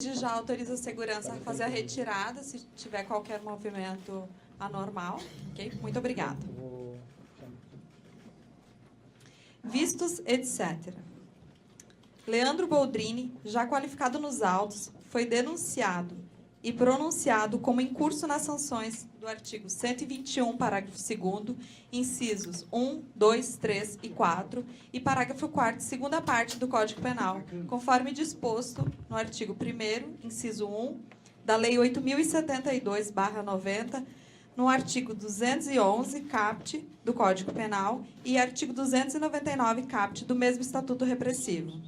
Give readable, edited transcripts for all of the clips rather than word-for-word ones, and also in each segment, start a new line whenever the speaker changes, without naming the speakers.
Já autoriza a segurança a fazer a retirada, se tiver qualquer movimento anormal. Ok? Muito obrigada. Vistos, etc. Leandro Boldrini, já qualificado nos autos, foi denunciado e pronunciado como incurso nas sanções do artigo 121, parágrafo 2º, incisos 1, 2, 3 e 4, e parágrafo 4º, segunda parte do Código Penal, conforme disposto no artigo 1º, inciso 1, da Lei 8.072/90, no artigo 211, caput, do Código Penal, e artigo 299, caput, do mesmo Estatuto Repressivo.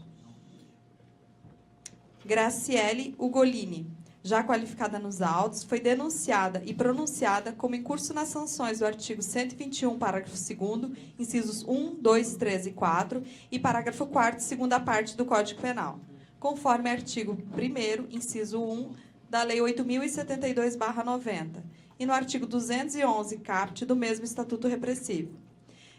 Graciele Ugolini, já qualificada nos autos, foi denunciada e pronunciada como incurso nas sanções do artigo 121, parágrafo 2º, incisos 1, 2, 3 e 4, e parágrafo 4º, segunda parte do Código Penal, conforme artigo 1º, inciso 1, da Lei 8.072/90, e no artigo 211, caput, do mesmo Estatuto Repressivo.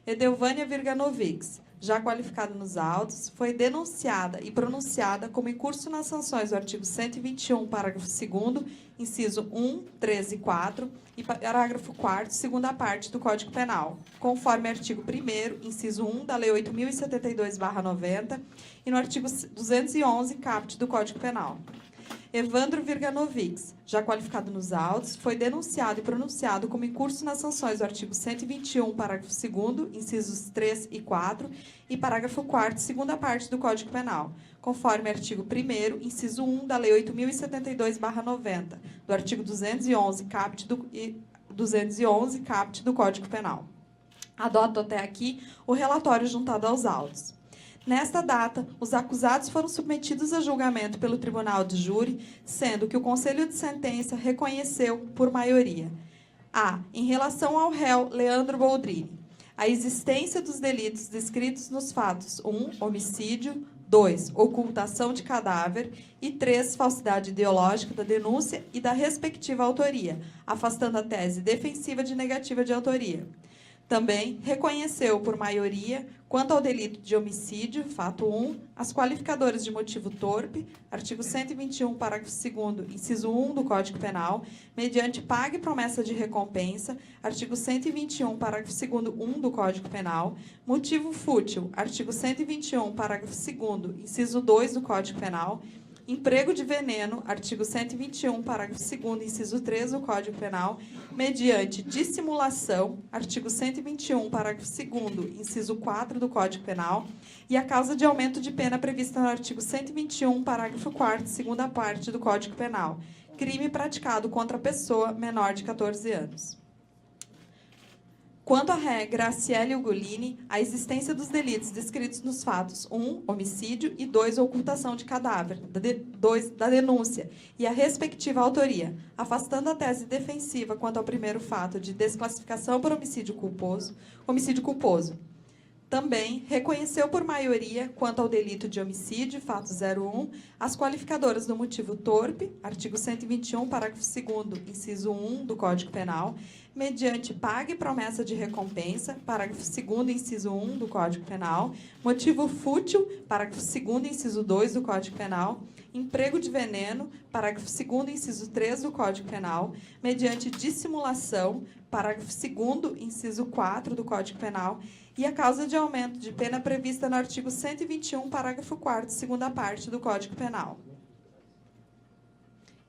Edelvânia Virganovics, já qualificada nos autos, foi denunciada e pronunciada como incurso nas sanções do artigo 121, parágrafo 2º, inciso 1, 3 e 4, e parágrafo 4º, segunda parte do Código Penal, conforme artigo 1º, inciso 1, da Lei 8.072/90, e no artigo 211, caput, do Código Penal. Evandro Virganovics, já qualificado nos autos, foi denunciado e pronunciado como incurso nas sanções do artigo 121, parágrafo 2º, incisos 3 e 4, e parágrafo 4º, segunda parte do Código Penal, conforme artigo 1º, inciso 1, da Lei 8.072/90, do artigo 211, caput, do Código Penal. Adoto até aqui o relatório juntado aos autos. Nesta data, os acusados foram submetidos a julgamento pelo Tribunal de Júri, sendo que o Conselho de Sentença reconheceu, por maioria, em relação ao réu Leandro Boldrini, a existência dos delitos descritos nos fatos 1, homicídio, 2, ocultação de cadáver e 3, falsidade ideológica da denúncia e da respectiva autoria, afastando a tese defensiva de negativa de autoria. Também reconheceu, por maioria, quanto ao delito de homicídio, fato 1, as qualificadoras de motivo torpe, artigo 121, parágrafo 2º, inciso 1 do Código Penal, mediante paga e promessa de recompensa, artigo 121, parágrafo 2º, 1 do Código Penal, motivo fútil, artigo 121, parágrafo 2º, inciso 2 do Código Penal, emprego de veneno, artigo 121, parágrafo 2º, inciso 3 do Código Penal, mediante dissimulação, artigo 121, parágrafo 2º, inciso 4 do Código Penal, e a causa de aumento de pena prevista no artigo 121, parágrafo 4º, segunda parte do Código Penal, crime praticado contra a pessoa menor de 14 anos. Quanto à ré Graciele Ugolini, a existência dos delitos descritos nos fatos 1, homicídio, e 2, ocultação de cadáver, 2, da denúncia, e a respectiva autoria, afastando a tese defensiva quanto ao primeiro fato de desclassificação por homicídio culposo. Também reconheceu por maioria, quanto ao delito de homicídio, fato 01, as qualificadoras do motivo torpe, artigo 121, parágrafo 2º, inciso 1 do Código Penal, mediante paga e promessa de recompensa, parágrafo 2º, inciso 1 do Código Penal, motivo fútil, parágrafo 2º, inciso 2 do Código Penal, emprego de veneno, parágrafo 2º, inciso 3 do Código Penal, mediante dissimulação, parágrafo 2º, inciso 4 do Código Penal, e a causa de aumento de pena prevista no artigo 121, parágrafo 4º, segunda parte do Código Penal.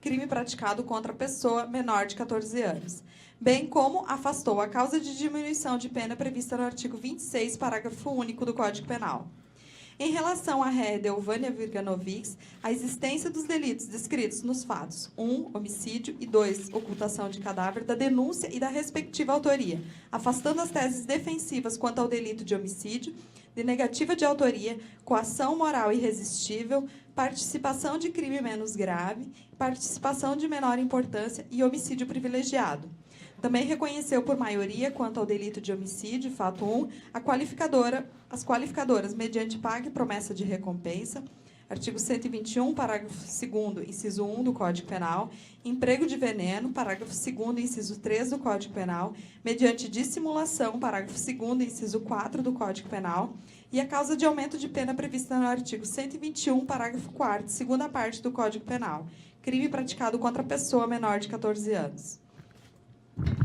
Crime praticado contra a pessoa menor de 14 anos. Bem como afastou a causa de diminuição de pena prevista no artigo 26, parágrafo único do Código Penal. Em relação à ré Edelvânia Virganovics, a existência dos delitos descritos nos fatos 1, homicídio, e 2, ocultação de cadáver, da denúncia e da respectiva autoria, afastando as teses defensivas quanto ao delito de homicídio, de negativa de autoria, coação moral irresistível, participação de crime menos grave, participação de menor importância e homicídio privilegiado. Também reconheceu por maioria, quanto ao delito de homicídio, fato 1, as qualificadoras mediante paga e promessa de recompensa, artigo 121, parágrafo 2º, inciso 1 do Código Penal, emprego de veneno, parágrafo 2º, inciso 3 do Código Penal, mediante dissimulação, parágrafo 2º, inciso 4 do Código Penal, e a causa de aumento de pena prevista no artigo 121, parágrafo 4º, segunda parte do Código Penal, crime praticado contra a pessoa menor de 14 anos.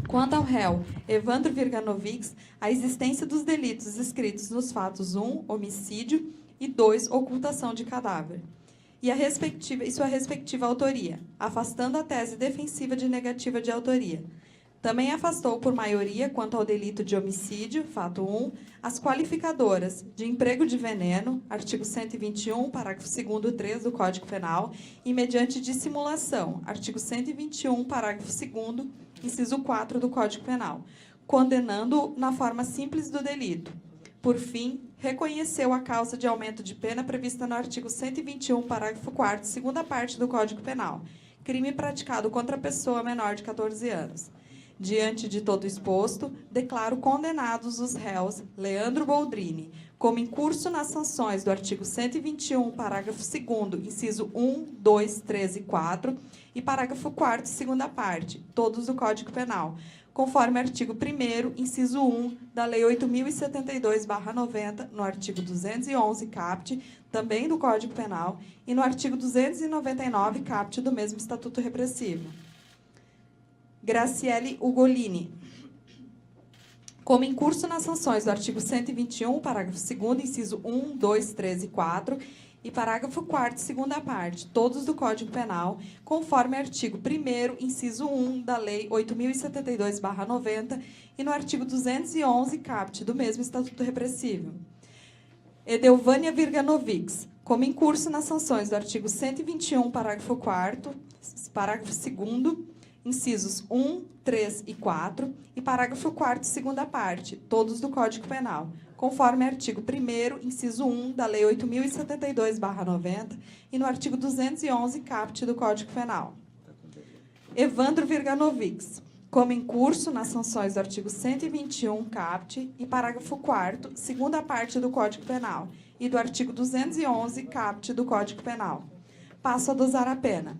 Quanto ao réu Evandro Virganovics, a existência dos delitos escritos nos fatos 1, homicídio, e 2, ocultação de cadáver, e sua respectiva autoria, afastando a tese defensiva de negativa de autoria. Também afastou por maioria, quanto ao delito de homicídio, fato 1, as qualificadoras de emprego de veneno, artigo 121, parágrafo 2º, 3 do Código Penal, e mediante dissimulação, artigo 121, parágrafo 2º, inciso 4 do Código Penal, condenando-o na forma simples do delito. Por fim, reconheceu a causa de aumento de pena prevista no artigo 121, parágrafo 4º, segunda parte do Código Penal, crime praticado contra a pessoa menor de 14 anos. Diante de todo exposto, declaro condenados os réus Leandro Boldrini, como incurso nas sanções do artigo 121, parágrafo 2º, inciso 1, 2, 3 e 4, e parágrafo 4º, segunda parte, todos do Código Penal, conforme artigo 1º, inciso 1, da Lei 8.072/90, no artigo 211, caput, também do Código Penal, e no artigo 299, caput, do mesmo Estatuto Repressivo. Graciele Ugolini, como incurso nas sanções do artigo 121, parágrafo 2º, inciso 1, 2, 3 e 4, e parágrafo 4º, segunda parte, todos do Código Penal, conforme artigo 1º, inciso 1, da Lei 8.072/90, e no artigo 211, caput, do mesmo Estatuto Repressivo. Edelvânia Virganovics, como incurso nas sanções do artigo 121, parágrafo 4º, parágrafo 2º, incisos 1, 3 e 4, e parágrafo 4º, segunda parte, todos do Código Penal, conforme artigo 1º, inciso 1, da Lei 8.072/90, e no artigo 211, caput, do Código Penal. Evandro Virganovics, como incurso nas sanções do artigo 121, caput, e parágrafo 4º, segunda parte do Código Penal, e do artigo 211, caput, do Código Penal. Passo a dosar a pena.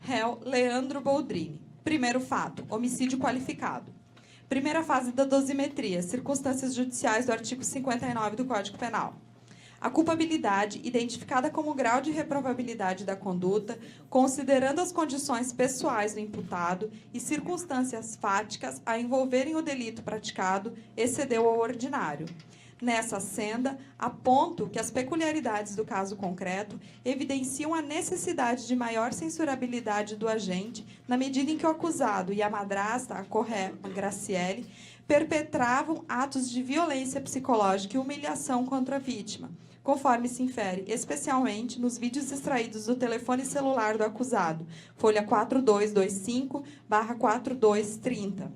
Réu Leandro Boldrini. Primeiro fato, homicídio qualificado. Primeira fase da dosimetria, circunstâncias judiciais do artigo 59 do Código Penal. A culpabilidade, identificada como grau de reprovabilidade da conduta, considerando as condições pessoais do imputado e circunstâncias fáticas a envolverem o delito praticado, excedeu ao ordinário. Nessa senda, aponto que as peculiaridades do caso concreto evidenciam a necessidade de maior censurabilidade do agente, na medida em que o acusado e a madrasta, a corré Graciele, perpetravam atos de violência psicológica e humilhação contra a vítima, conforme se infere, especialmente nos vídeos extraídos do telefone celular do acusado, folha 4225/4230.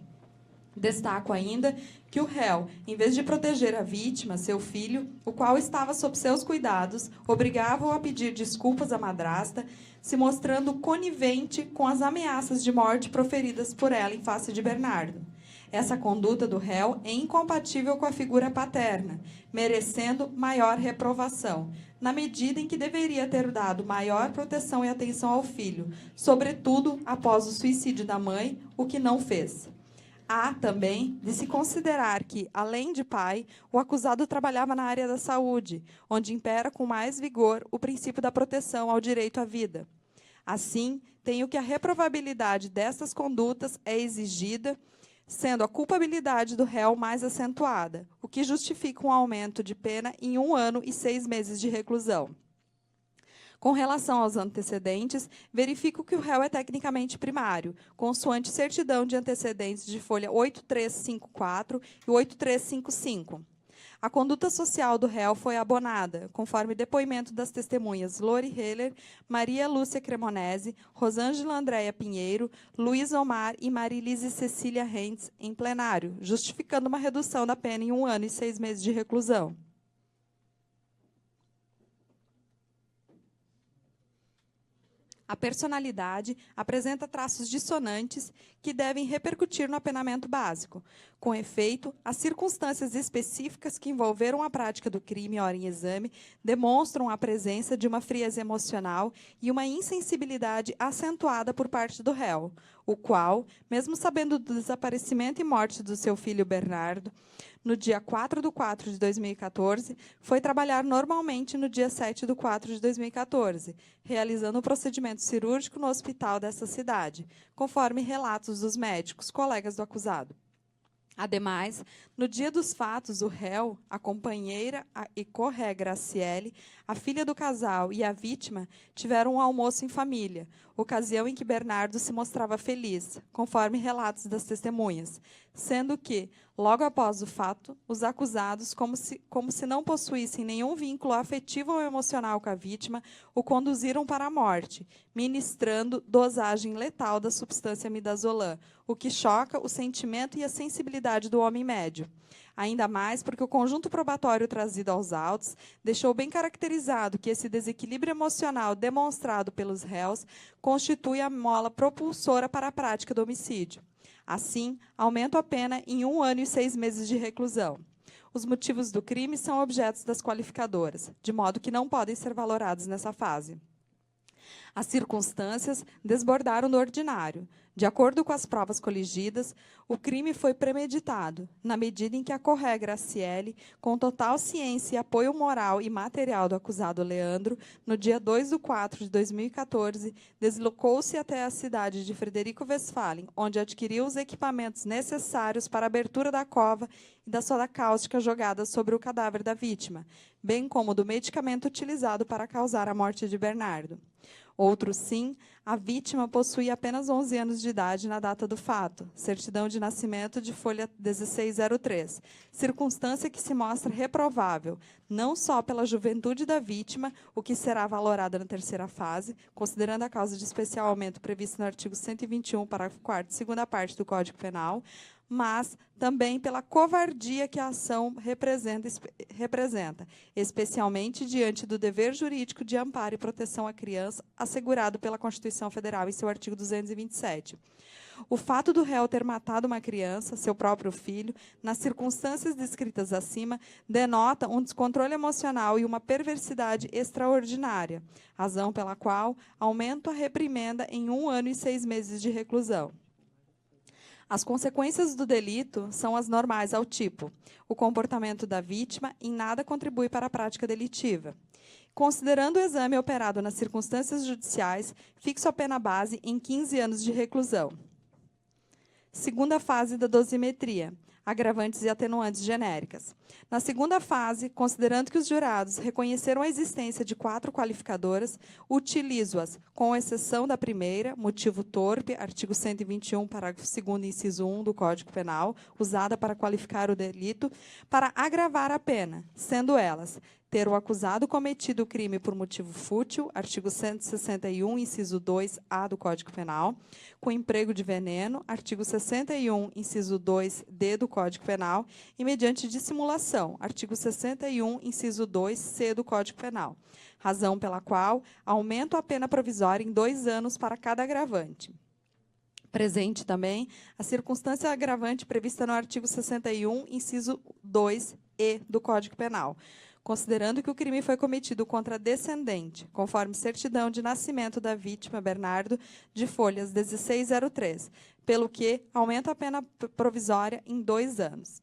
Destaco ainda que o réu, em vez de proteger a vítima, seu filho, o qual estava sob seus cuidados, obrigava-o a pedir desculpas à madrasta, se mostrando conivente com as ameaças de morte proferidas por ela em face de Bernardo. Essa conduta do réu é incompatível com a figura paterna, merecendo maior reprovação, na medida em que deveria ter dado maior proteção e atenção ao filho, sobretudo após o suicídio da mãe, o que não fez. Há também de se considerar que, além de pai, o acusado trabalhava na área da saúde, onde impera com mais vigor o princípio da proteção ao direito à vida. Assim, tenho que a reprovabilidade destas condutas é exigida, sendo a culpabilidade do réu mais acentuada, o que justifica um aumento de pena em 1 ano e 6 meses de reclusão. Com relação aos antecedentes, verifico que o réu é tecnicamente primário, consoante certidão de antecedentes de folha 8354 e 8355. A conduta social do réu foi abonada, conforme depoimento das testemunhas Lori Heller, Maria Lúcia Cremonese, Rosângela Andréia Pinheiro, Luiz Omar e Marilise Cecília Rentes, em plenário, justificando uma redução da pena em 1 ano e 6 meses de reclusão. A personalidade apresenta traços dissonantes que devem repercutir no apenamento básico. Com efeito, as circunstâncias específicas que envolveram a prática do crime ora em exame demonstram a presença de uma frieza emocional e uma insensibilidade acentuada por parte do réu, o qual, mesmo sabendo do desaparecimento e morte do seu filho Bernardo, no dia 4/4 de 2014, foi trabalhar normalmente no dia 7/4 de 2014, realizando o procedimento cirúrgico no hospital dessa cidade, conforme relatos dos médicos, colegas do acusado. Ademais, no dia dos fatos, o réu, a companheira e co-ré Graciele, a filha do casal e a vítima tiveram um almoço em família, ocasião em que Bernardo se mostrava feliz, conforme relatos das testemunhas, sendo que, logo após o fato, os acusados, como se não possuíssem nenhum vínculo afetivo ou emocional com a vítima, o conduziram para a morte, ministrando dosagem letal da substância midazolam, o que choca o sentimento e a sensibilidade do homem médio. Ainda mais porque o conjunto probatório trazido aos autos deixou bem caracterizado que esse desequilíbrio emocional demonstrado pelos réus constitui a mola propulsora para a prática do homicídio. Assim, aumenta a pena em 1 ano e 6 meses de reclusão. Os motivos do crime são objetos das qualificadoras, de modo que não podem ser valorados nessa fase. As circunstâncias desbordaram do ordinário. De acordo com as provas coligidas, o crime foi premeditado, na medida em que a co-ré Graciele, com total ciência e apoio moral e material do acusado Leandro, no dia 2/4 de 2014, deslocou-se até a cidade de Frederico Westphalen, onde adquiriu os equipamentos necessários para a abertura da cova e da soda cáustica jogada sobre o cadáver da vítima, bem como do medicamento utilizado para causar a morte de Bernardo. Outro sim, a vítima possuía apenas 11 anos de idade na data do fato, certidão de nascimento de folha 1603, circunstância que se mostra reprovável, não só pela juventude da vítima, o que será valorado na terceira fase, considerando a causa de especial aumento prevista no artigo 121, parágrafo 4º, segunda parte do Código Penal, mas também pela covardia que a ação representa, especialmente diante do dever jurídico de amparo e proteção à criança, assegurado pela Constituição Federal em seu artigo 227. O fato do réu ter matado uma criança, seu próprio filho, nas circunstâncias descritas acima, denota um descontrole emocional e uma perversidade extraordinária, razão pela qual aumenta a reprimenda em 1 ano e 6 meses de reclusão. As consequências do delito são as normais ao tipo. O comportamento da vítima em nada contribui para a prática delitiva. Considerando o exame operado nas circunstâncias judiciais, fixo a pena base em 15 anos de reclusão. Segunda fase da dosimetria. Agravantes e atenuantes genéricas. Na segunda fase, considerando que os jurados reconheceram a existência de 4 qualificadoras, utilizo-as, com exceção da primeira, motivo torpe, artigo 121, parágrafo 2º, inciso 1 do Código Penal, usada para qualificar o delito, para agravar a pena, sendo elas ter o acusado cometido o crime por motivo fútil, artigo 161, inciso 2A do Código Penal, com emprego de veneno, artigo 61, inciso 2D do Código Penal, e mediante dissimulação, artigo 61, inciso 2C do Código Penal, razão pela qual aumento a pena provisória em 2 anos para cada agravante. Presente também a circunstância agravante prevista no artigo 61, inciso 2E do Código Penal, considerando que o crime foi cometido contra descendente, conforme certidão de nascimento da vítima, Bernardo, de folhas 1603, pelo que aumenta a pena provisória em 2 anos.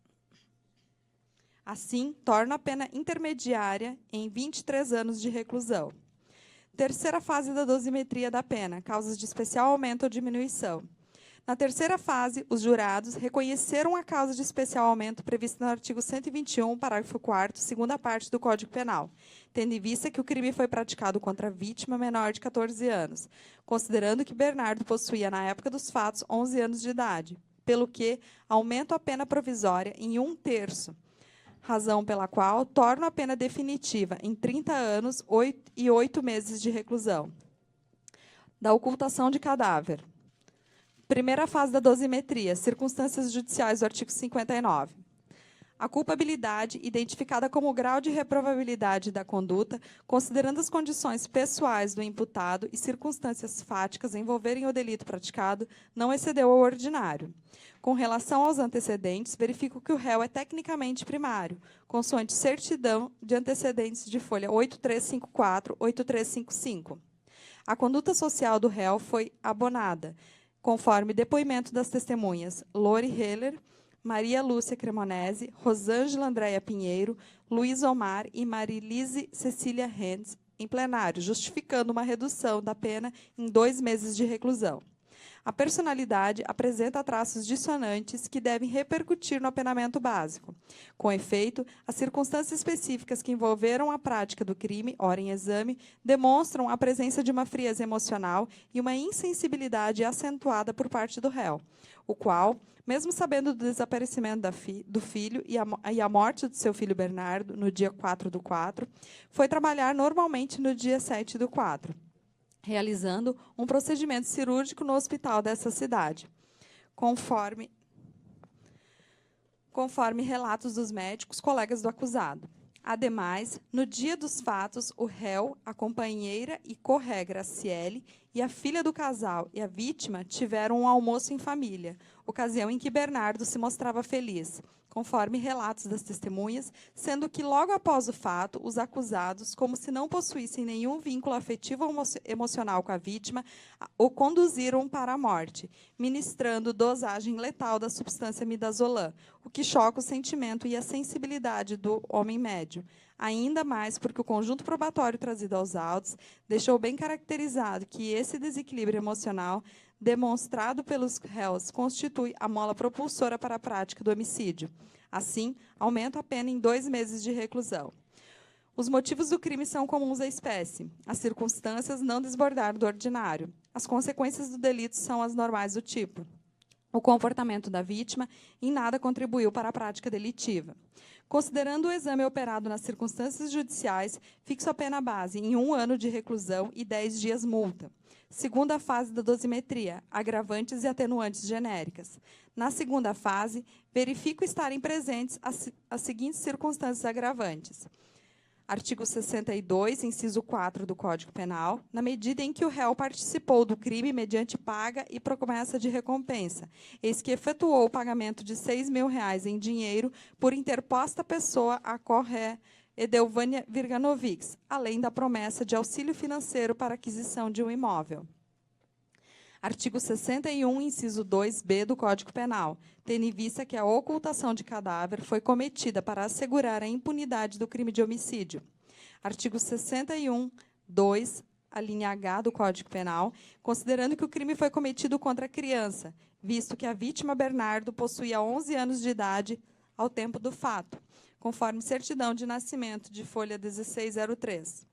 Assim, torna a pena intermediária em 23 anos de reclusão. Terceira fase da dosimetria da pena, causas de especial aumento ou diminuição. Na terceira fase, os jurados reconheceram a causa de especial aumento prevista no artigo 121, parágrafo 4º, segunda parte do Código Penal, tendo em vista que o crime foi praticado contra a vítima menor de 14 anos, considerando que Bernardo possuía, na época dos fatos, 11 anos de idade, pelo que aumento a pena provisória em 1/3, razão pela qual torna a pena definitiva em 30 anos e 8 meses de reclusão. Da ocultação de cadáver. Primeira fase da dosimetria, circunstâncias judiciais do artigo 59. A culpabilidade, identificada como o grau de reprovabilidade da conduta, considerando as condições pessoais do imputado e circunstâncias fáticas envolverem o delito praticado, não excedeu ao ordinário. Com relação aos antecedentes, verifico que o réu é tecnicamente primário, consoante certidão de antecedentes de folha 8354, 8355. A conduta social do réu foi abonada, conforme depoimento das testemunhas Lori Heller, Maria Lúcia Cremonese, Rosângela Andréia Pinheiro, Luiz Omar e Marilise Cecília Renz, em plenário, justificando uma redução da pena em 2 meses de reclusão. A personalidade apresenta traços dissonantes que devem repercutir no apenamento básico. Com efeito, as circunstâncias específicas que envolveram a prática do crime, ora em exame, demonstram a presença de uma frieza emocional e uma insensibilidade acentuada por parte do réu, o qual, mesmo sabendo do desaparecimento do filho e a morte do seu filho Bernardo, no dia 4/4, foi trabalhar normalmente no dia 7/4, realizando um procedimento cirúrgico no hospital dessa cidade, conforme relatos dos médicos, colegas do acusado. Ademais, no dia dos fatos, o réu, a companheira e co-ré Graciele e a filha do casal e a vítima tiveram um almoço em família, ocasião em que Bernardo se mostrava feliz, conforme relatos das testemunhas, sendo que, logo após o fato, os acusados, como se não possuíssem nenhum vínculo afetivo ou emocional com a vítima, o conduziram para a morte, ministrando dosagem letal da substância midazolam, o que choca o sentimento e a sensibilidade do homem médio. Ainda mais porque o conjunto probatório trazido aos autos deixou bem caracterizado que esse desequilíbrio emocional demonstrado pelos réus constitui a mola propulsora para a prática do homicídio. Assim, aumenta a pena em 2 meses de reclusão. Os motivos do crime são comuns à espécie. As circunstâncias não desbordaram do ordinário. As consequências do delito são as normais do tipo. O comportamento da vítima em nada contribuiu para a prática delitiva. Considerando o exame operado nas circunstâncias judiciais, fixo a pena base em 1 ano de reclusão e 10 dias multa. Segunda fase da dosimetria, agravantes e atenuantes genéricas. Na segunda fase, verifico estarem presentes as seguintes circunstâncias agravantes. Artigo 62, inciso 4 do Código Penal, na medida em que o réu participou do crime mediante paga e promessa de recompensa, eis que efetuou o pagamento de R$6.000 em dinheiro por interposta pessoa a co-ré Edelvânia Virganovics, além da promessa de auxílio financeiro para aquisição de um imóvel. Artigo 61, inciso 2b do Código Penal, tendo em vista que a ocultação de cadáver foi cometida para assegurar a impunidade do crime de homicídio. Artigo 61, 2, a linha H do Código Penal, considerando que o crime foi cometido contra a criança, visto que a vítima Bernardo possuía 11 anos de idade ao tempo do fato, conforme certidão de nascimento de folha 1603.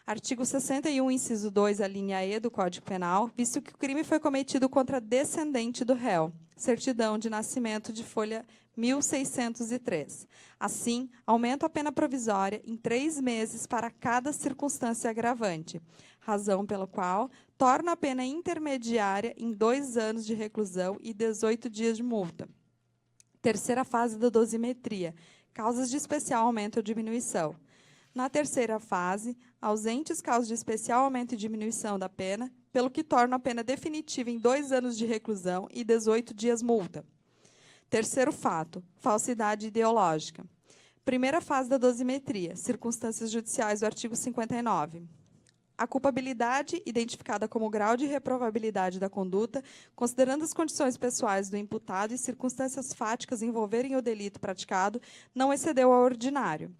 Artigo 61, inciso 2, a linha E do Código Penal, visto que o crime foi cometido contra descendente do réu, certidão de nascimento de folha 1603. Assim, aumento a pena provisória em 3 meses para cada circunstância agravante, razão pela qual torna a pena intermediária em 2 anos de reclusão e 18 dias de multa. Terceira fase da dosimetria, causas de especial aumento ou diminuição. Na terceira fase, ausentes causas de especial aumento e diminuição da pena, pelo que torna a pena definitiva em 2 anos de reclusão e 18 dias multa. Terceiro fato, falsidade ideológica. Primeira fase da dosimetria, circunstâncias judiciais do artigo 59. A culpabilidade, identificada como grau de reprovabilidade da conduta, considerando as condições pessoais do imputado e circunstâncias fáticas envolverem o delito praticado, não excedeu ao ordinário.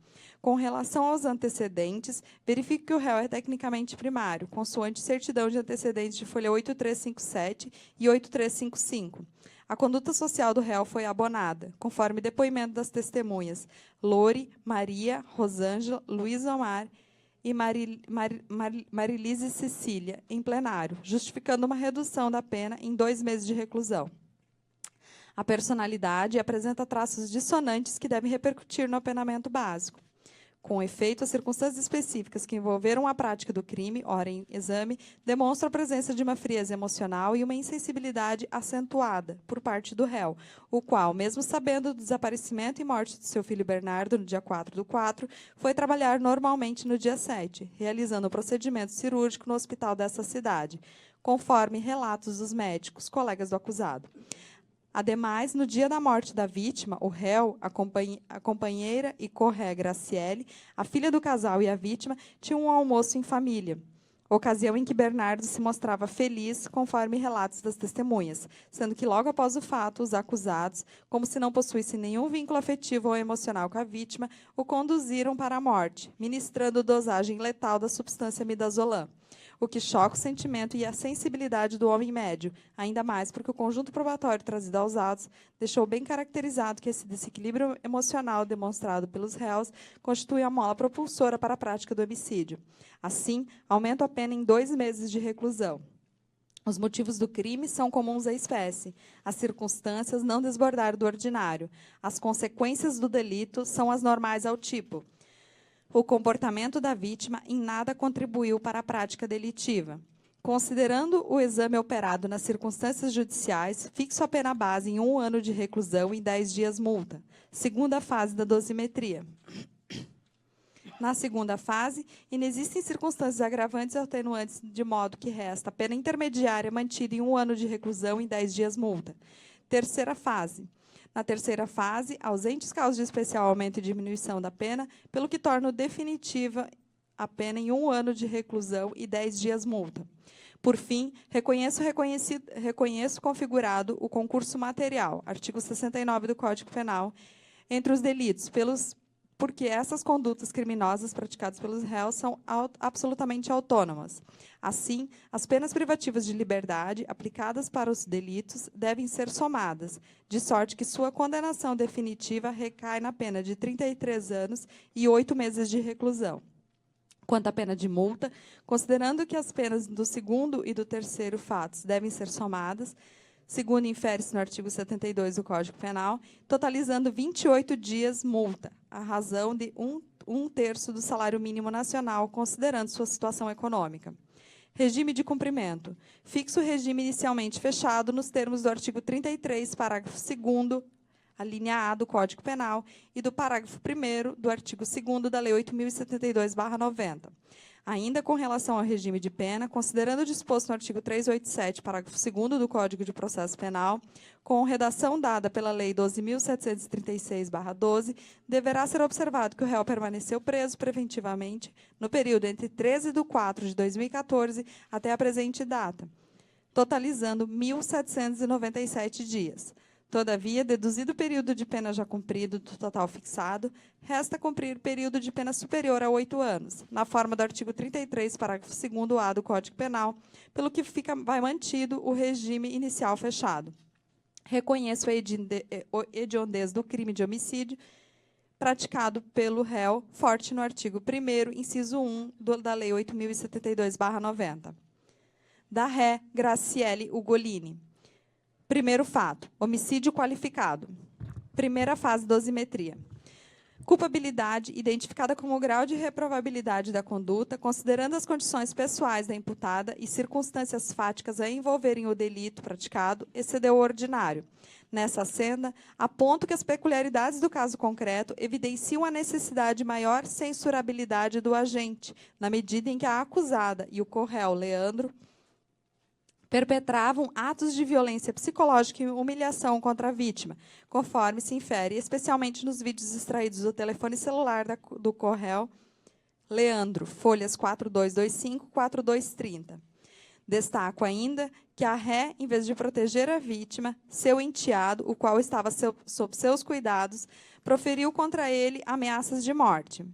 Com relação aos antecedentes, verifique que o réu é tecnicamente primário, consoante certidão de antecedentes de folha 8357 e 8355. A conduta social do réu foi abonada, conforme depoimento das testemunhas Lori, Maria, Rosângela, Luiz Omar e Marilise Cecília, em plenário, justificando uma redução da pena em 2 meses de reclusão. A personalidade apresenta traços dissonantes que devem repercutir no apenamento básico. Com efeito, as circunstâncias específicas que envolveram a prática do crime, ora em exame, demonstram a presença de uma frieza emocional e uma insensibilidade acentuada por parte do réu, o qual, mesmo sabendo do desaparecimento e morte de seu filho Bernardo no dia 4/4, foi trabalhar normalmente no dia 7, realizando o procedimento cirúrgico no hospital dessa cidade, conforme relatos dos médicos, colegas do acusado. Ademais, no dia da morte da vítima, o réu, a companheira e co-ré Graciele, a filha do casal e a vítima, tinham um almoço em família, ocasião em que Bernardo se mostrava feliz, conforme relatos das testemunhas, sendo que logo após o fato, os acusados, como se não possuíssem nenhum vínculo afetivo ou emocional com a vítima, o conduziram para a morte, ministrando dosagem letal da substância midazolam, o que choca o sentimento e a sensibilidade do homem médio, ainda mais porque o conjunto probatório trazido aos autos deixou bem caracterizado que esse desequilíbrio emocional demonstrado pelos réus constitui a mola propulsora para a prática do homicídio. Assim, aumenta a pena em 2 meses de reclusão. Os motivos do crime são comuns à espécie. As circunstâncias não desbordaram do ordinário. As consequências do delito são as normais ao tipo. O comportamento da vítima em nada contribuiu para a prática delitiva. Considerando o exame operado nas circunstâncias judiciais, fixo a pena base em 1 ano de reclusão e 10 dias multa. Segunda fase da dosimetria. Na segunda fase, inexistem circunstâncias agravantes e atenuantes, de modo que resta a pena intermediária mantida em 1 ano de reclusão e 10 dias multa. Terceira fase. Na terceira fase, ausentes causas de especial aumento e diminuição da pena, pelo que torna definitiva a pena em 1 ano de reclusão e 10 dias multa. Por fim, reconheço configurado o concurso material, artigo 69 do Código Penal, entre os delitos, porque essas condutas criminosas praticadas pelos réus são absolutamente autônomas. Assim, as penas privativas de liberdade aplicadas para os delitos devem ser somadas, de sorte que sua condenação definitiva recai na pena de 33 anos e 8 meses de reclusão. Quanto à pena de multa, considerando que as penas do segundo e do terceiro fatos devem ser somadas, segundo infere-se no artigo 72 do Código Penal, totalizando 28 dias multa, à razão de um terço do salário mínimo nacional, considerando sua situação econômica. Regime de cumprimento. Fixo o regime inicialmente fechado nos termos do artigo 33, parágrafo 2º, a linha A do Código Penal, e do parágrafo 1º do artigo 2º da Lei 8.072/90. Ainda com relação ao regime de pena, considerando o disposto no artigo 387, parágrafo 2º do Código de Processo Penal, com redação dada pela Lei 12.736/12, deverá ser observado que o réu permaneceu preso preventivamente no período entre 13 de 4 de 2014 até a presente data, totalizando 1.797 dias. Todavia, deduzido o período de pena já cumprido do total fixado, resta cumprir período de pena superior a 8 anos, na forma do artigo 33, parágrafo 2º-A do Código Penal, pelo que vai mantido o regime inicial fechado. Reconheço a hediondez do crime de homicídio praticado pelo réu, forte no artigo 1º, inciso 1 da Lei 8.072/90. Da ré Graciele Ugolini. Primeiro fato, homicídio qualificado. Primeira fase, dosimetria. Culpabilidade identificada como grau de reprovabilidade da conduta, considerando as condições pessoais da imputada e circunstâncias fáticas a envolverem o delito praticado, excedeu o ordinário. Nessa senda, aponto que as peculiaridades do caso concreto evidenciam a necessidade de maior censurabilidade do agente, na medida em que a acusada e o corréu, Leandro, perpetravam atos de violência psicológica e humilhação contra a vítima, conforme se infere, especialmente nos vídeos extraídos do telefone celular do corréu Leandro, folhas 4225 e 4230. Destaco ainda que a ré, em vez de proteger a vítima, seu enteado, o qual estava sob seus cuidados, proferiu contra ele ameaças de morte.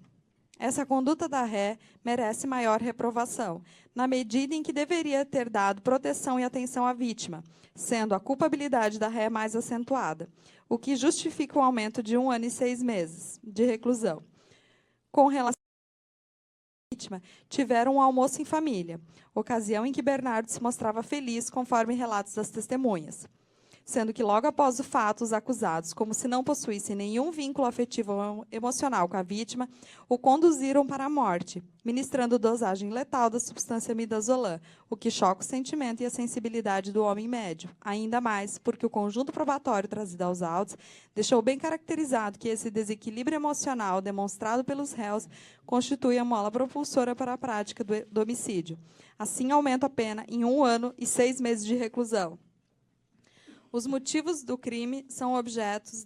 Essa conduta da ré merece maior reprovação, na medida em que deveria ter dado proteção e atenção à vítima, sendo a culpabilidade da ré mais acentuada, o que justifica o aumento de 1 ano e 6 meses de reclusão. Com relação à vítima, tiveram um almoço em família, ocasião em que Bernardo se mostrava feliz, conforme relatos das testemunhas. Sendo que, logo após o fato, os acusados, como se não possuíssem nenhum vínculo afetivo ou emocional com a vítima, o conduziram para a morte, ministrando dosagem letal da substância midazolam, o que choca o sentimento e a sensibilidade do homem médio, ainda mais porque o conjunto probatório trazido aos autos deixou bem caracterizado que esse desequilíbrio emocional demonstrado pelos réus constitui a mola propulsora para a prática do homicídio. Assim, aumenta a pena em 1 ano e 6 meses de reclusão. Os motivos do crime são objetos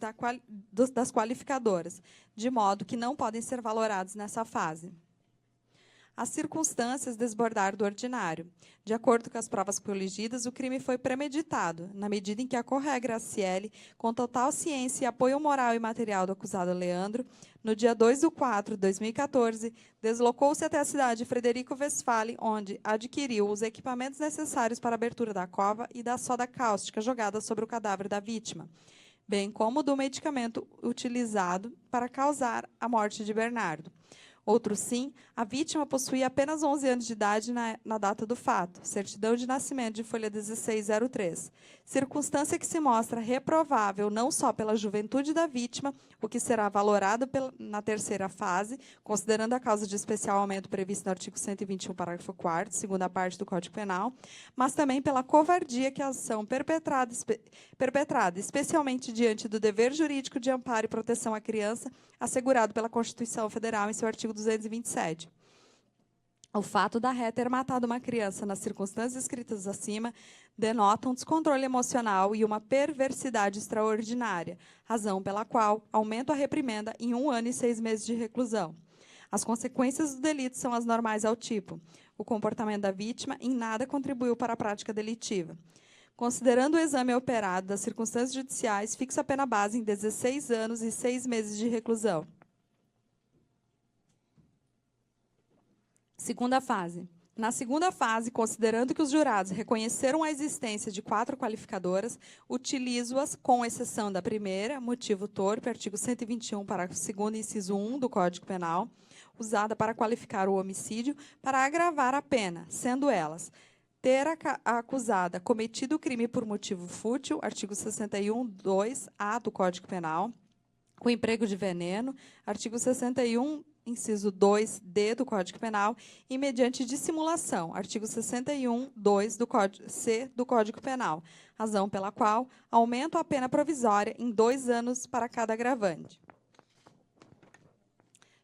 das qualificadoras, de modo que não podem ser valorados nessa fase. as circunstâncias desbordaram do ordinário. De acordo com as provas coligidas, o crime foi premeditado, na medida em que acorre Graciele, com total ciência e apoio moral e material do acusado Leandro, no dia 2/4 de 2014, deslocou-se até a cidade de Frederico Westphalen, onde adquiriu os equipamentos necessários para a abertura da cova e da soda cáustica jogada sobre o cadáver da vítima, bem como do medicamento utilizado para causar a morte de Bernardo. Outro sim, a vítima possuía apenas 11 anos de idade na data do fato, certidão de nascimento de folha 1603, circunstância que se mostra reprovável não só pela juventude da vítima, o que será valorado na terceira fase, considerando a causa de especial aumento prevista no artigo 121, parágrafo 4º, segunda parte do Código Penal, mas também pela covardia que a ação perpetrada, especialmente diante do dever jurídico de amparo e proteção à criança, assegurado pela Constituição Federal em seu artigo 227. O fato da ré ter matado uma criança nas circunstâncias escritas acima denota um descontrole emocional e uma perversidade extraordinária, razão pela qual aumento a reprimenda em 1 ano e 6 meses de reclusão. As consequências do delito são as normais ao tipo. O comportamento da vítima em nada contribuiu para a prática delitiva. Considerando o exame operado das circunstâncias judiciais, fixa a pena base em 16 anos e 6 meses de reclusão. Segunda fase. Na segunda fase, considerando que os jurados reconheceram a existência de 4 qualificadoras, utilizo-as, com exceção da primeira, motivo torpe, artigo 121, parágrafo 2º, inciso 1 do Código Penal, usada para qualificar o homicídio, para agravar a pena, sendo elas: ter a acusada cometido o crime por motivo fútil, artigo 61, 2A do Código Penal, com emprego de veneno, artigo 61, inciso 2D do Código Penal, e mediante dissimulação, artigo 61, 2 do C do Código Penal, razão pela qual aumento a pena provisória em 2 anos para cada agravante.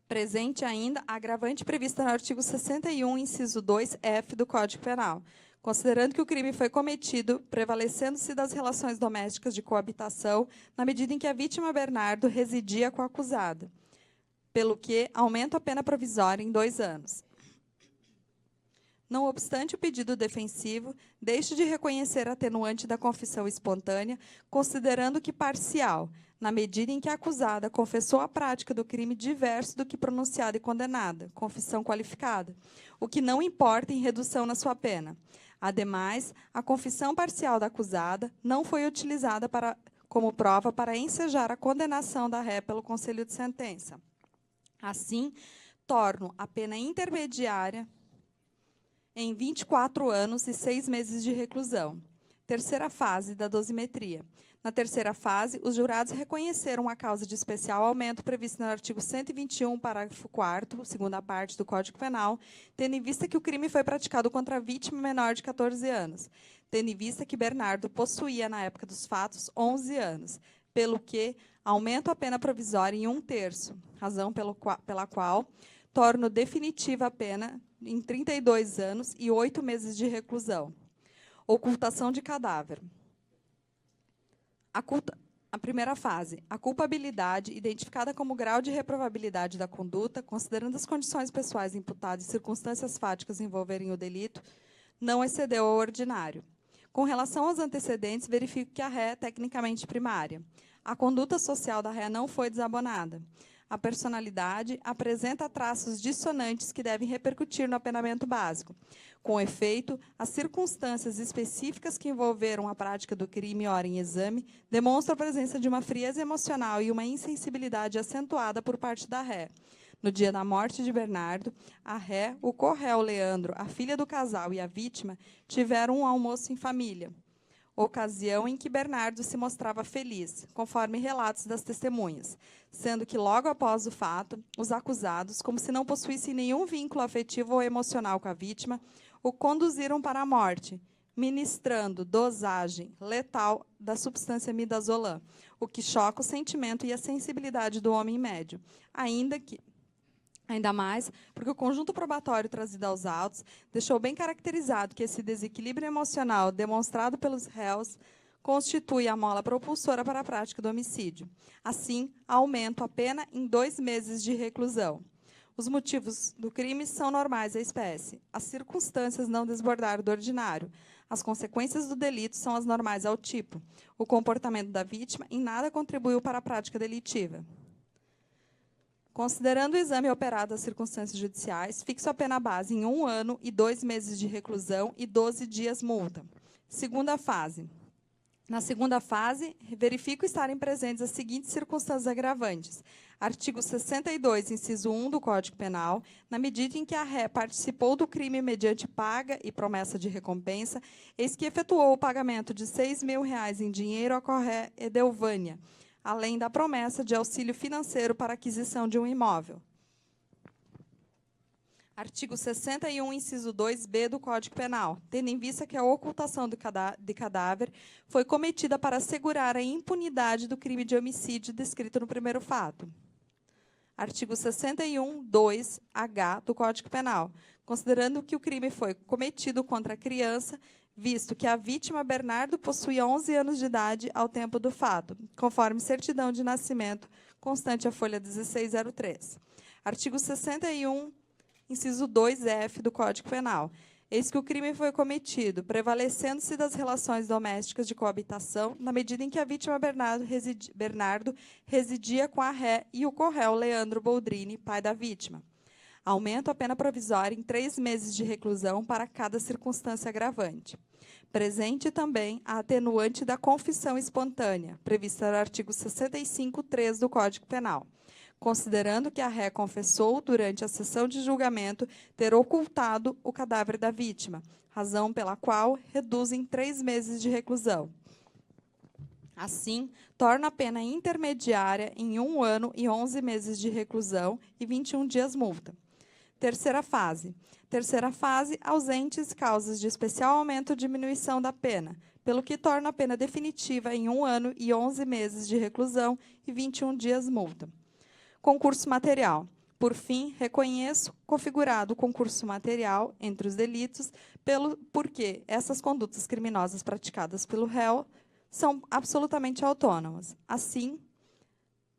Presente ainda a agravante prevista no artigo 61, inciso 2F do Código Penal, considerando que o crime foi cometido prevalecendo-se das relações domésticas de coabitação, na medida em que a vítima Bernardo residia com a acusada, pelo que aumento a pena provisória em 2 anos. Não obstante o pedido defensivo, deixo de reconhecer a atenuante da confissão espontânea, considerando que parcial, na medida em que a acusada confessou a prática do crime diverso do que pronunciada e condenada, confissão qualificada, o que não importa em redução na sua pena. Ademais, a confissão parcial da acusada não foi utilizada como prova para ensejar a condenação da ré pelo Conselho de Sentença. Assim, torno a pena intermediária em 24 anos e 6 meses de reclusão. Terceira fase da dosimetria. Na terceira fase, os jurados reconheceram a causa de especial aumento prevista no artigo 121, parágrafo 4º, segunda parte do Código Penal, tendo em vista que o crime foi praticado contra a vítima menor de 14 anos, tendo em vista que Bernardo possuía, na época dos fatos, 11 anos, pelo que aumento a pena provisória em 1/3, razão pela qual torno definitiva a pena em 32 anos e 8 meses de reclusão. Ocultação de cadáver. A primeira fase, a culpabilidade, identificada como grau de reprovabilidade da conduta, considerando as condições pessoais imputadas e circunstâncias fáticas envolverem o delito, não excedeu ao ordinário. Com relação aos antecedentes, verifico que a ré é tecnicamente primária. A conduta social da ré não foi desabonada. A personalidade apresenta traços dissonantes que devem repercutir no apenamento básico. Com efeito, as circunstâncias específicas que envolveram a prática do crime ora em exame demonstram a presença de uma frieza emocional e uma insensibilidade acentuada por parte da ré. No dia da morte de Bernardo, a ré, o co-réu Leandro, a filha do casal e a vítima tiveram um almoço em família, ocasião em que Bernardo se mostrava feliz, conforme relatos das testemunhas, sendo que, logo após o fato, os acusados, como se não possuíssem nenhum vínculo afetivo ou emocional com a vítima, o conduziram para a morte, ministrando dosagem letal da substância midazolam, o que choca o sentimento e a sensibilidade do homem médio, ainda mais porque o conjunto probatório trazido aos autos deixou bem caracterizado que esse desequilíbrio emocional demonstrado pelos réus constitui a mola propulsora para a prática do homicídio. Assim, aumento a pena em 2 meses de reclusão. Os motivos do crime são normais à espécie. As circunstâncias não desbordaram do ordinário. As consequências do delito são as normais ao tipo. O comportamento da vítima em nada contribuiu para a prática delitiva. Considerando o exame operado às circunstâncias judiciais, fixo a pena base em 1 ano e 2 meses de reclusão e 12 dias multa. Segunda fase. Na segunda fase, verifico estarem presentes as seguintes circunstâncias agravantes. Artigo 62, inciso 1 do Código Penal, na medida em que a ré participou do crime mediante paga e promessa de recompensa, eis que efetuou o pagamento de R$6.000 em dinheiro à Corré Edelvânia, além da promessa de auxílio financeiro para a aquisição de um imóvel. Artigo 61, inciso 2b do Código Penal, tendo em vista que a ocultação de cadáver foi cometida para assegurar a impunidade do crime de homicídio descrito no primeiro fato. Artigo 61, 2h do Código Penal, considerando que o crime foi cometido contra a criança, visto que a vítima Bernardo possuía 11 anos de idade ao tempo do fato, conforme certidão de nascimento constante à folha 1603. Artigo 61, inciso 2f do Código Penal. Eis que o crime foi cometido, prevalecendo-se das relações domésticas de coabitação, na medida em que a vítima Bernardo residia com a ré e o corréu Leandro Boldrini, pai da vítima. Aumento a pena provisória em 3 meses de reclusão para cada circunstância agravante. Presente também a atenuante da confissão espontânea, prevista no artigo 65, 3 do Código Penal, considerando que a ré confessou, durante a sessão de julgamento, ter ocultado o cadáver da vítima, razão pela qual reduz em 3 meses de reclusão. Assim, torna a pena intermediária em 1 ano e 11 meses de reclusão e 21 dias multa. Terceira fase. Terceira fase, ausentes causas de especial aumento ou diminuição da pena, pelo que torna a pena definitiva em 1 ano e 11 meses de reclusão e 21 dias multa. Concurso material. Por fim, reconheço configurado o concurso material entre os delitos, porque essas condutas criminosas praticadas pelo réu são absolutamente autônomas. Assim,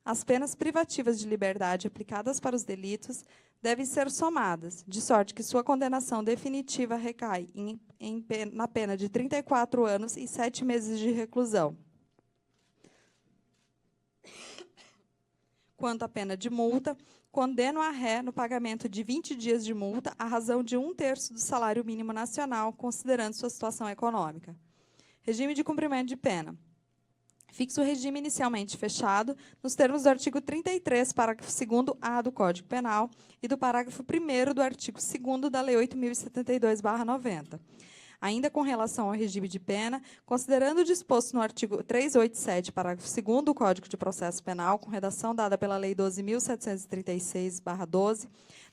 as penas privativas de liberdade aplicadas para os delitos devem ser somadas, de sorte que sua condenação definitiva recai na pena de 34 anos e 7 meses de reclusão. Quanto à pena de multa, condeno a ré no pagamento de 20 dias de multa à razão de 1/3 do salário mínimo nacional, considerando sua situação econômica. Regime de cumprimento de pena. Fixo o regime inicialmente fechado nos termos do artigo 33, parágrafo 2º-A do Código Penal e do parágrafo 1º do artigo 2º da Lei 8.072/90. Ainda com relação ao regime de pena, considerando o disposto no artigo 387, parágrafo 2º do Código de Processo Penal, com redação dada pela Lei 12.736/12,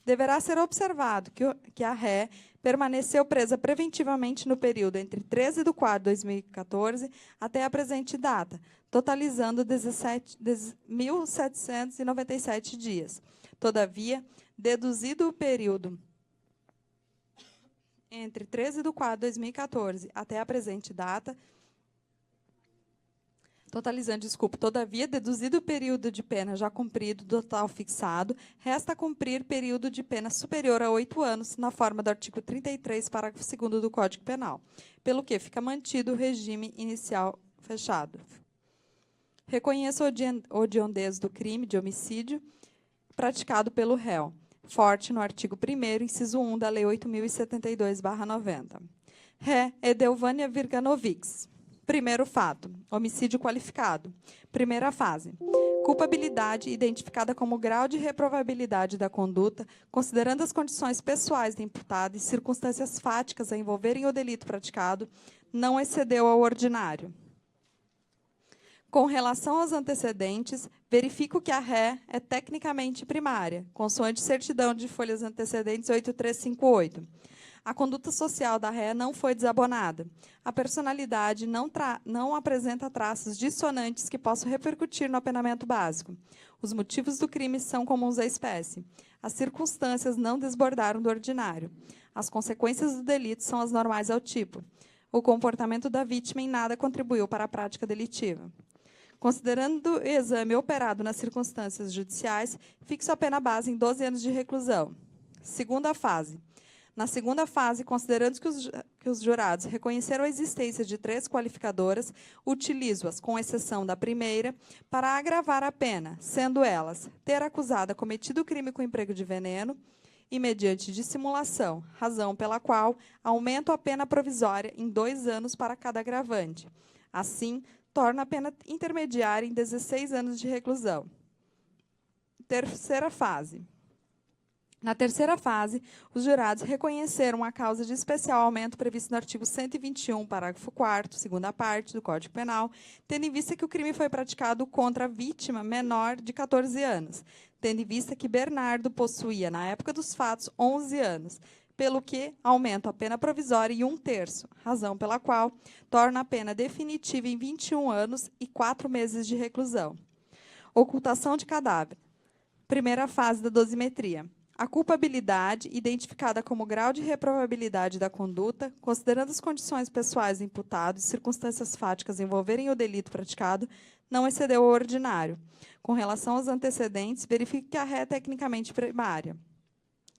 deverá ser observado que a ré permaneceu presa preventivamente no período entre 13/4/2014 até a presente data, totalizando 1.797 dias. Todavia, deduzido o período entre 13/4/2014 até a presente data, todavia, deduzido o período de pena já cumprido do total fixado, resta cumprir período de pena superior a 8 anos, na forma do artigo 33, parágrafo 2º do Código Penal, pelo que fica mantido o regime inicial fechado. Reconheço a hediondez do crime de homicídio praticado pelo réu, forte no artigo 1º, inciso 1 da Lei 8.072/90. Ré Edelvânia Virganovics. Primeiro fato, homicídio qualificado. Primeira fase, culpabilidade identificada como grau de reprovabilidade da conduta, considerando as condições pessoais da imputada e circunstâncias fáticas a envolverem o delito praticado, não excedeu ao ordinário. Com relação aos antecedentes, verifico que a ré é tecnicamente primária, consoante certidão de folhas antecedentes 8358. A conduta social da ré não foi desabonada. A personalidade não apresenta traços dissonantes que possam repercutir no apenamento básico. Os motivos do crime são comuns à espécie. As circunstâncias não desbordaram do ordinário. As consequências do delito são as normais ao tipo. O comportamento da vítima em nada contribuiu para a prática delitiva. Considerando o exame operado nas circunstâncias judiciais, fixo a pena base em 12 anos de reclusão. Segunda fase. Na segunda fase, considerando que os jurados reconheceram a existência de 3 qualificadoras, utilizo-as, com exceção da primeira, para agravar a pena, sendo elas ter acusada cometido o crime com emprego de veneno e mediante dissimulação, razão pela qual aumento a pena provisória em 2 anos para cada agravante. Assim, torna a pena intermediária em 16 anos de reclusão. Terceira fase. Na terceira fase, os jurados reconheceram a causa de especial aumento prevista no artigo 121, parágrafo 4º, segunda parte do Código Penal, tendo em vista que o crime foi praticado contra a vítima menor de 14 anos, tendo em vista que Bernardo possuía, na época dos fatos, 11 anos, pelo que aumenta a pena provisória em 1/3, razão pela qual torna a pena definitiva em 21 anos e 4 meses de reclusão. Ocultação de cadáver. Primeira fase da dosimetria. A culpabilidade, identificada como grau de reprovabilidade da conduta, considerando as condições pessoais do imputado e circunstâncias fáticas envolverem o delito praticado, não excedeu o ordinário. Com relação aos antecedentes, verifique que a ré é tecnicamente primária.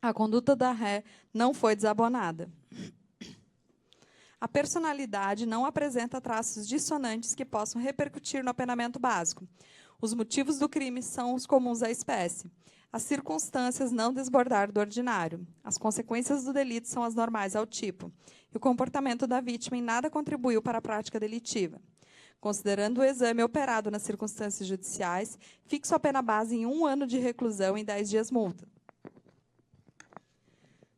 A conduta da ré não foi desabonada. A personalidade não apresenta traços dissonantes que possam repercutir no apenamento básico. Os motivos do crime são os comuns à espécie. As circunstâncias não desbordaram do ordinário. As consequências do delito são as normais ao tipo. E o comportamento da vítima em nada contribuiu para a prática delitiva. Considerando o exame operado nas circunstâncias judiciais, fixo a pena base em 1 ano de reclusão e 10 dias multa.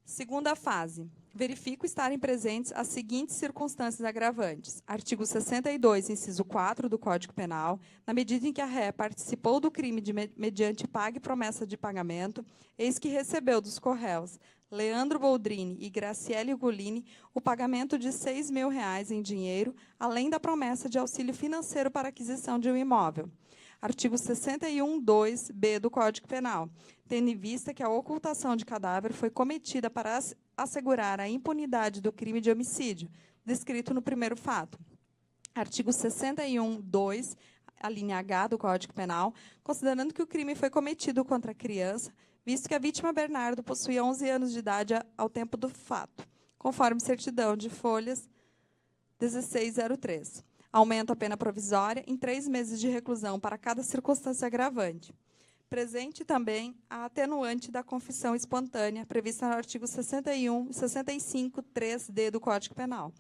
Segunda fase. Verifico estarem presentes as seguintes circunstâncias agravantes. Artigo 62, inciso 4 do Código Penal, na medida em que a ré participou do crime mediante paga e promessa de pagamento, eis que recebeu dos corréus Leandro Boldrini e Graciele Ugolini o pagamento de R$6.000 em dinheiro, além da promessa de auxílio financeiro para aquisição de um imóvel. Artigo 61(2)b do Código Penal, tendo em vista que a ocultação de cadáver foi cometida para assegurar a impunidade do crime de homicídio, descrito no primeiro fato. Artigo 61(2), a linha H do Código Penal, considerando que o crime foi cometido contra a criança, visto que a vítima Bernardo possuía 11 anos de idade ao tempo do fato, conforme certidão de folhas 1603. Aumento a pena provisória em 3 meses de reclusão para cada circunstância agravante. Presente também a atenuante da confissão espontânea, prevista no artigo 61 e 65(3)d do Código Penal,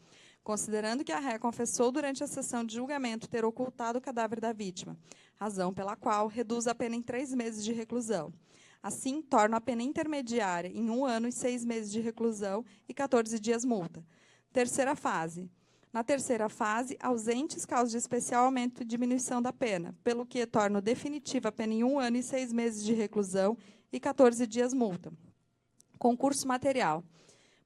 considerando que a ré confessou durante a sessão de julgamento ter ocultado o cadáver da vítima, razão pela qual reduz a pena em 3 meses de reclusão. Assim, torna a pena intermediária em 1 ano e 6 meses de reclusão e 14 dias multa. Terceira fase. Na terceira fase, ausentes causas de especial aumento e diminuição da pena, pelo que torna definitiva a pena em 1 ano e 6 meses de reclusão e 14 dias multa. Concurso material.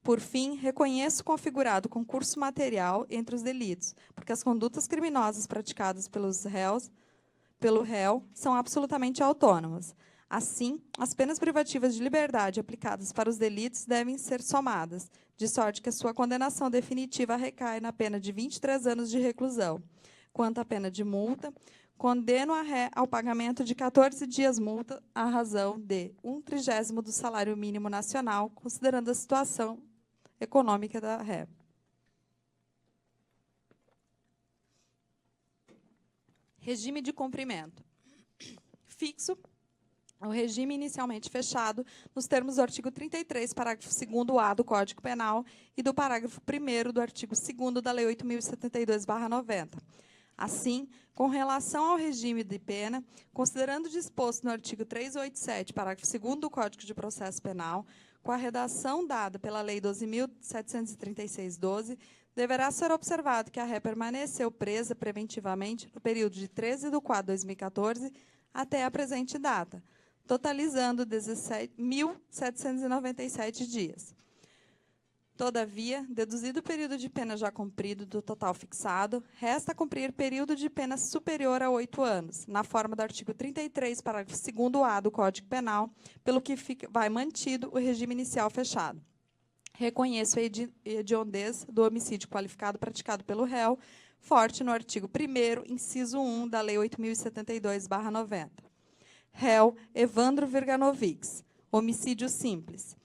Por fim, reconheço configurado concurso material entre os delitos, porque as condutas criminosas praticadas pelo réu são absolutamente autônomas. Assim, as penas privativas de liberdade aplicadas para os delitos devem ser somadas, de sorte que a sua condenação definitiva recai na pena de 23 anos de reclusão. Quanto à pena de multa, condeno a ré ao pagamento de 14 dias multa à razão de 1/30 do salário mínimo nacional, considerando a situação econômica da ré. Regime de cumprimento. Fixo o regime inicialmente fechado nos termos do artigo 33, parágrafo 2º-A do Código Penal e do parágrafo 1º do artigo 2º da Lei 8.072/90. Assim, com relação ao regime de pena, considerando o disposto no artigo 387, parágrafo 2º do Código de Processo Penal, com a redação dada pela Lei 12.736/12, deverá ser observado que a ré permaneceu presa preventivamente no período de 13/4/2014 até a presente data, totalizando 17.797 dias. Todavia, deduzido o período de pena já cumprido do total fixado, resta cumprir período de pena superior a 8 anos, na forma do artigo 33, parágrafo 2º-A do Código Penal, pelo que vai mantido o regime inicial fechado. Reconheço a hediondez do homicídio qualificado praticado pelo réu, forte no artigo 1º, inciso 1 da Lei 8.072/90. Réu Evandro Virganovics. Homicídio simples.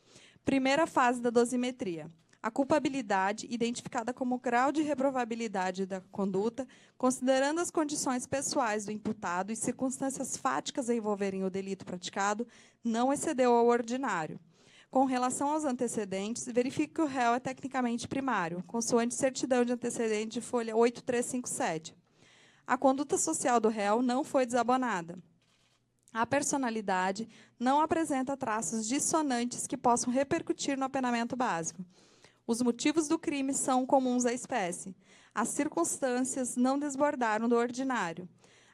Primeira fase da dosimetria. A culpabilidade, identificada como grau de reprovabilidade da conduta, considerando as condições pessoais do imputado e circunstâncias fáticas a envolverem o delito praticado, não excedeu ao ordinário. Com relação aos antecedentes, verifique que o réu é tecnicamente primário, consoante certidão de antecedente de folha 8357. A conduta social do réu não foi desabonada. A personalidade não apresenta traços dissonantes que possam repercutir no apenamento básico. Os motivos do crime são comuns à espécie. As circunstâncias não desbordaram do ordinário.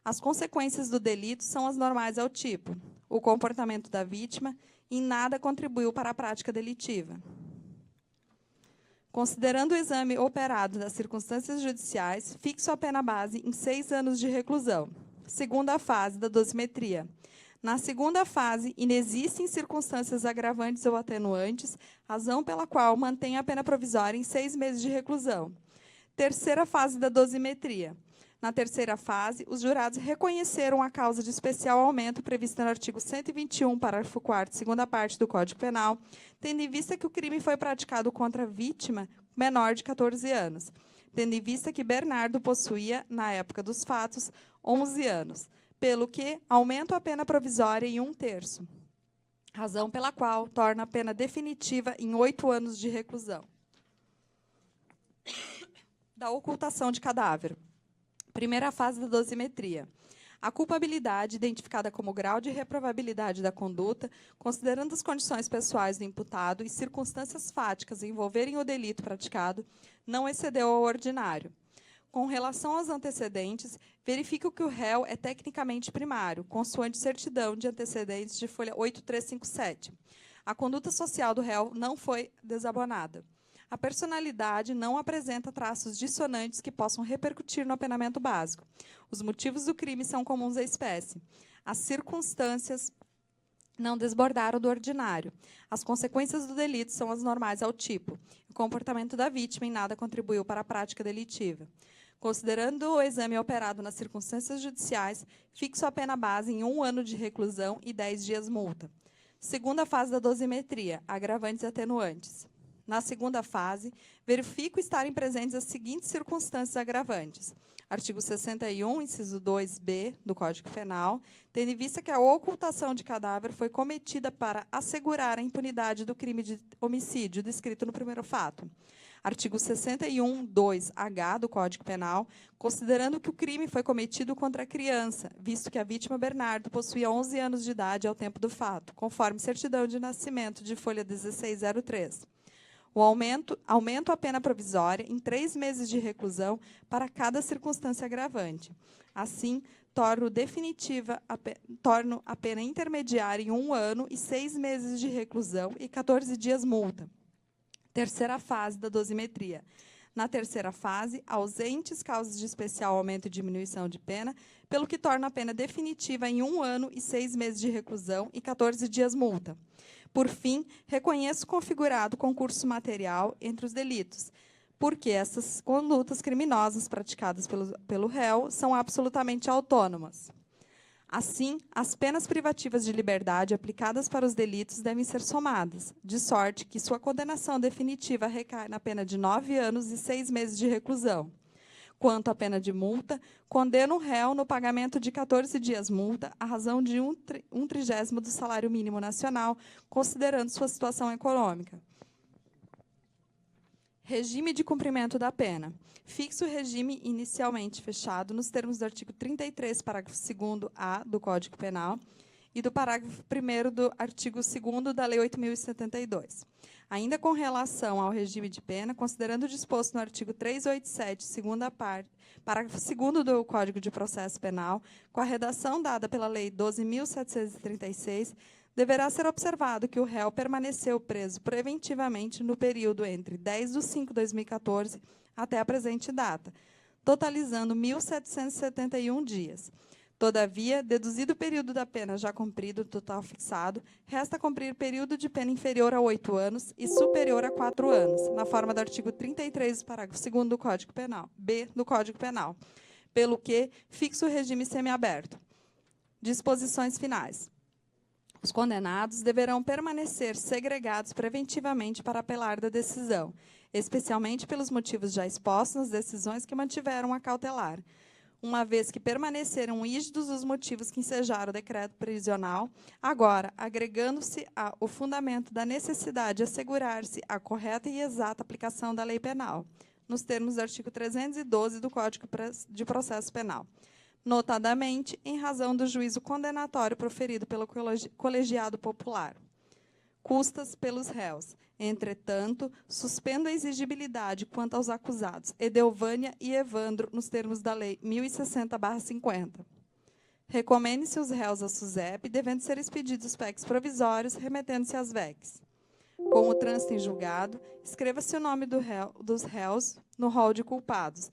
As consequências do delito são as normais ao tipo. O comportamento da vítima em nada contribuiu para a prática delitiva. Considerando o exame operado das circunstâncias judiciais, fixo a pena base em 6 anos de reclusão. Segunda fase da dosimetria. Na segunda fase, inexistem circunstâncias agravantes ou atenuantes, razão pela qual mantém a pena provisória em 6 meses de reclusão. Terceira fase da dosimetria. Na terceira fase, os jurados reconheceram a causa de especial aumento prevista no artigo 121, parágrafo 4º, segunda parte do Código Penal, tendo em vista que o crime foi praticado contra a vítima menor de 14 anos, tendo em vista que Bernardo possuía, na época dos fatos, 11 anos, pelo que aumenta a pena provisória em 1/3, razão pela qual torna a pena definitiva em 8 anos de reclusão. Da ocultação de cadáver. Primeira fase da dosimetria. A culpabilidade, identificada como grau de reprovabilidade da conduta, considerando as condições pessoais do imputado e circunstâncias fáticas envolverem o delito praticado, não excedeu ao ordinário. Com relação aos antecedentes, verifique que o réu é tecnicamente primário, consoante certidão de antecedentes de folha 8357. A conduta social do réu não foi desabonada. A personalidade não apresenta traços dissonantes que possam repercutir no apenamento básico. Os motivos do crime são comuns à espécie. As circunstâncias não desbordaram do ordinário. As consequências do delito são as normais ao tipo. O comportamento da vítima em nada contribuiu para a prática delitiva. Considerando o exame operado nas circunstâncias judiciais, fixo a pena base em 1 ano de reclusão e 10 dias multa. Segunda fase da dosimetria, agravantes e atenuantes. Na segunda fase, verifico estarem presentes as seguintes circunstâncias agravantes. Artigo 61, inciso 2b do Código Penal, tendo em vista que a ocultação de cadáver foi cometida para assegurar a impunidade do crime de homicídio descrito no primeiro fato. Artigo 61, 2h do Código Penal, considerando que o crime foi cometido contra a criança, visto que a vítima Bernardo possuía 11 anos de idade ao tempo do fato, conforme certidão de nascimento de folha 1603. O aumento a pena provisória em 3 meses de reclusão para cada circunstância agravante. Assim, torno a pena intermediária em 1 ano e 6 meses de reclusão e 14 dias multa. Terceira fase da dosimetria. Na terceira fase, ausentes causas de especial aumento e diminuição de pena, pelo que torna a pena definitiva em 1 ano e 6 meses de reclusão e 14 dias multa. Por fim, reconheço configurado concurso material entre os delitos, porque essas condutas criminosas praticadas pelo réu são absolutamente autônomas. Assim, as penas privativas de liberdade aplicadas para os delitos devem ser somadas, de sorte que sua condenação definitiva recai na pena de 9 anos e 6 meses de reclusão. Quanto à pena de multa, condeno o réu no pagamento de 14 dias multa, à razão de 1/30 do salário mínimo nacional, considerando sua situação econômica. Regime de cumprimento da pena. Fixo o regime inicialmente fechado nos termos do artigo 33, parágrafo 2º-A do Código Penal e do parágrafo 1º do artigo 2º da Lei 8.072. Ainda com relação ao regime de pena, considerando o disposto no artigo 387, segunda parte, parágrafo 2º do Código de Processo Penal, com a redação dada pela Lei 12.736, deverá ser observado que o réu permaneceu preso preventivamente no período entre 10/5/2014 até a presente data, totalizando 1.771 dias. Todavia, deduzido o período da pena já cumprido, total fixado, resta cumprir período de pena inferior a 8 anos e superior a 4 anos, na forma do artigo 33, parágrafo 2º do Código Penal, B do Código Penal, pelo que fixa o regime semiaberto. Disposições finais. Os condenados deverão permanecer segregados preventivamente para apelar da decisão, especialmente pelos motivos já expostos nas decisões que mantiveram a cautelar, uma vez que permaneceram rígidos os motivos que ensejaram o decreto prisional, agora, agregando-se ao fundamento da necessidade de assegurar-se a correta e exata aplicação da lei penal, nos termos do artigo 312 do Código de Processo Penal, notadamente em razão do juízo condenatório proferido pelo colegiado popular. Custas pelos réus. Entretanto, suspendo a exigibilidade quanto aos acusados Edelvânia e Evandro, nos termos da Lei 1060/50. Recomende-se os réus à SUSEP, devendo ser expedidos os PECs provisórios, remetendo-se às VECs. Com o trânsito em julgado, escreva-se o nome dos réus no rol de culpados.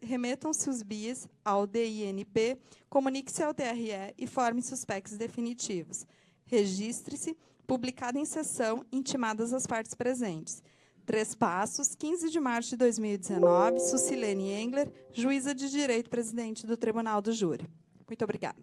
Remetam-se os BIES ao DINP, comunique-se ao TRE e forme-se os PECs definitivos. Registre-se, publicado em sessão, intimadas as partes presentes. 3 Passos, 15 de março de 2019, Sucilene Engler, juíza de direito, presidente do Tribunal do Júri. Muito obrigada.